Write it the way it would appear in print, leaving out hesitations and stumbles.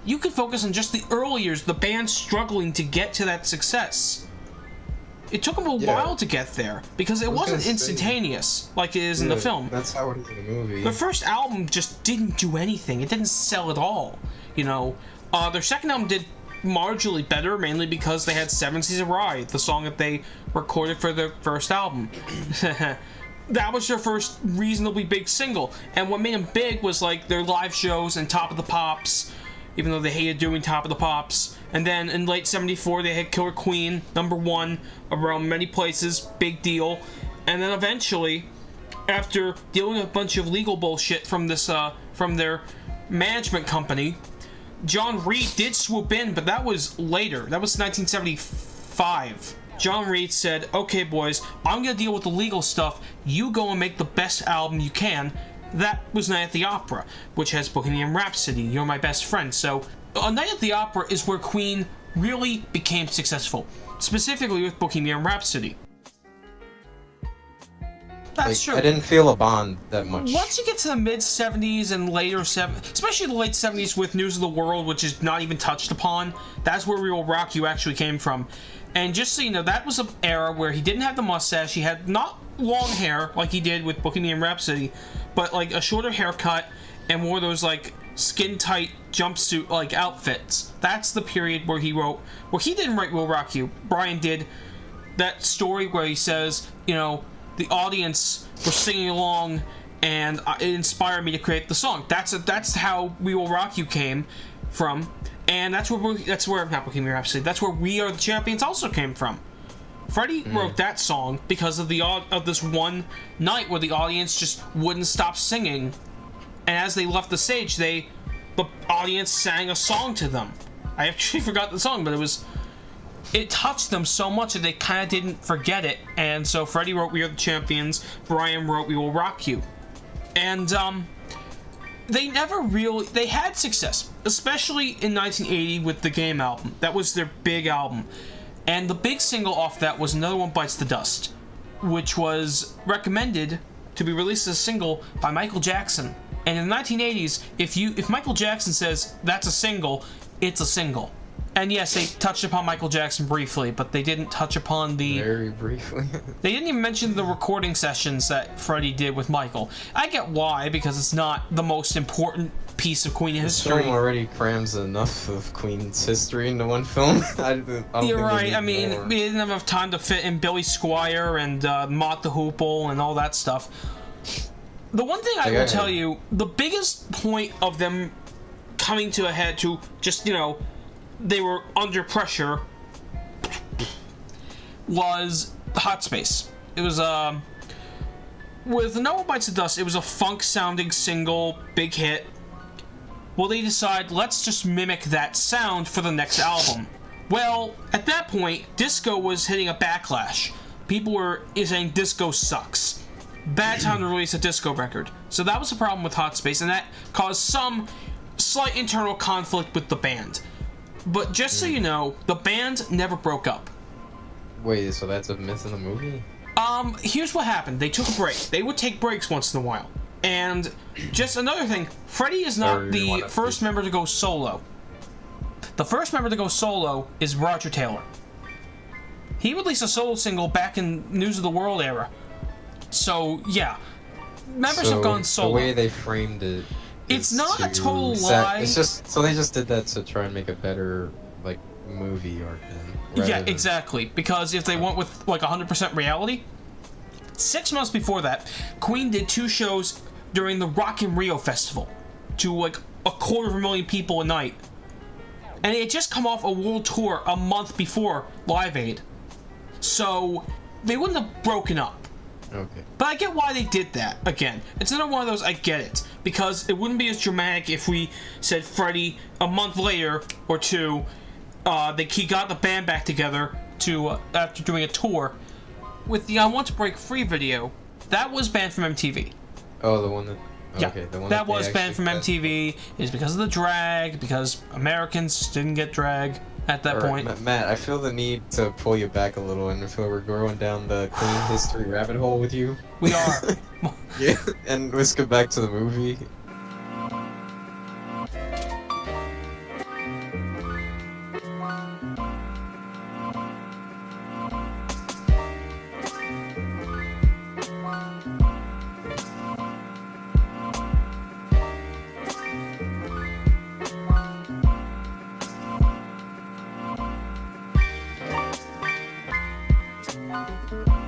you could focus on just the early years, the band struggling to get to that success. It took them a while to get there, because it wasn't instantaneous like it is in the film. That's how it is in the movie. Their first album just didn't do anything. It didn't sell at all, you know. Their second album did marginally better, mainly because they had 7 Seas of Rye, the song that they recorded for their first album. That was their first reasonably big single, and what made them big was like their live shows and Top of the Pops, even though they hated doing Top of the Pops. And then in late 74 they had Killer Queen, #1 around many places, big deal. And then eventually, after dealing with a bunch of legal bullshit from this from their management company, John Reed did swoop in, but that was later. That was 1975. John Reed said, okay boys, I'm gonna deal with the legal stuff, you go and make the best album you can. That was Night at the Opera, which has Bohemian Rhapsody, You're My Best Friend. So, Night at the Opera is where Queen really became successful, specifically with Bohemian Rhapsody. That's true. I didn't feel a bond that much. Once you get to the mid-70s and later 70s, especially the late 70s with News of the World, which is not even touched upon, that's where We Will Rock You actually came from. And just so you know, that was an era where he didn't have the mustache, he had not long hair like he did with Bohemian Rhapsody, but like a shorter haircut and wore those like skin-tight jumpsuit like outfits. That's the period where he didn't write Will Rock You. Brian did that story where he says, you know, the audience were singing along and it inspired me to create the song. That's how We Will Rock You came from, and that's where not Bohemian Rhapsody, that's where We Are the Champions also came from. Freddie wrote that song because of this one night where the audience just wouldn't stop singing, and as they left the stage, the audience sang a song to them. I actually forgot the song, but it touched them so much that they kind of didn't forget it, and so Freddie wrote We Are the Champions, Brian wrote We Will Rock You. And they had success, especially in 1980 with the Game album. That was their big album. And the big single off that was Another One Bites the Dust, which was recommended to be released as a single by Michael Jackson. And in the 1980s, if Michael Jackson says that's a single, it's a single. And yes, they touched upon Michael Jackson briefly, but they didn't touch upon Very briefly. They didn't even mention the recording sessions that Freddie did with Michael. I get why, because it's not the most important piece of Queen history. This film already crams enough of Queen's history into one film. You're right. I mean, we didn't have enough time to fit in Billy Squier and Mott the Hoople and all that stuff. The one thing I will tell you, the biggest point of them coming to a head to just, you know, they were under pressure, was Hot Space. It was with No One Bites the Dust, it was a funk sounding single, big hit. Well, they decide, let's just mimic that sound for the next album. Well, at that point, disco was hitting a backlash. People were saying disco sucks. Bad time to release a disco record. So that was the problem with Hot Space, and that caused some slight internal conflict with the band. But just so you know, the band never broke up. Wait, so that's a myth in the movie? Here's what happened. They took a break. They would take breaks once in a while. And just another thing, Freddie is not the first member to go solo. The first member to go solo is Roger Taylor. He released a solo single back in News of the World era. So, yeah. Members have gone solo. The way they framed it, it's not a total lie. It's just so they just did that to try and make a better like movie or thing. Yeah, exactly. Because if they went with like 100% reality, 6 months before that, Queen did 2 shows during the Rock in Rio festival to like 250,000 people a night, and it had just come off a world tour a month before Live Aid, so they wouldn't have broken up. Okay. But I get why they did that. Again, it's another one of those, I get it. Because it wouldn't be as dramatic if we said Freddie, a month later or two, he got the band back together to after doing a tour. With the I Want to Break Free video, that was banned from MTV. Oh, the one that... Yeah, okay, the one that was banned from MTV. Is because of the drag, because Americans didn't get drag at that point. Matt, I feel the need to pull you back a little and feel we're going down the Queen history rabbit hole with you. We are. Yeah, and let's get back to the movie. bye.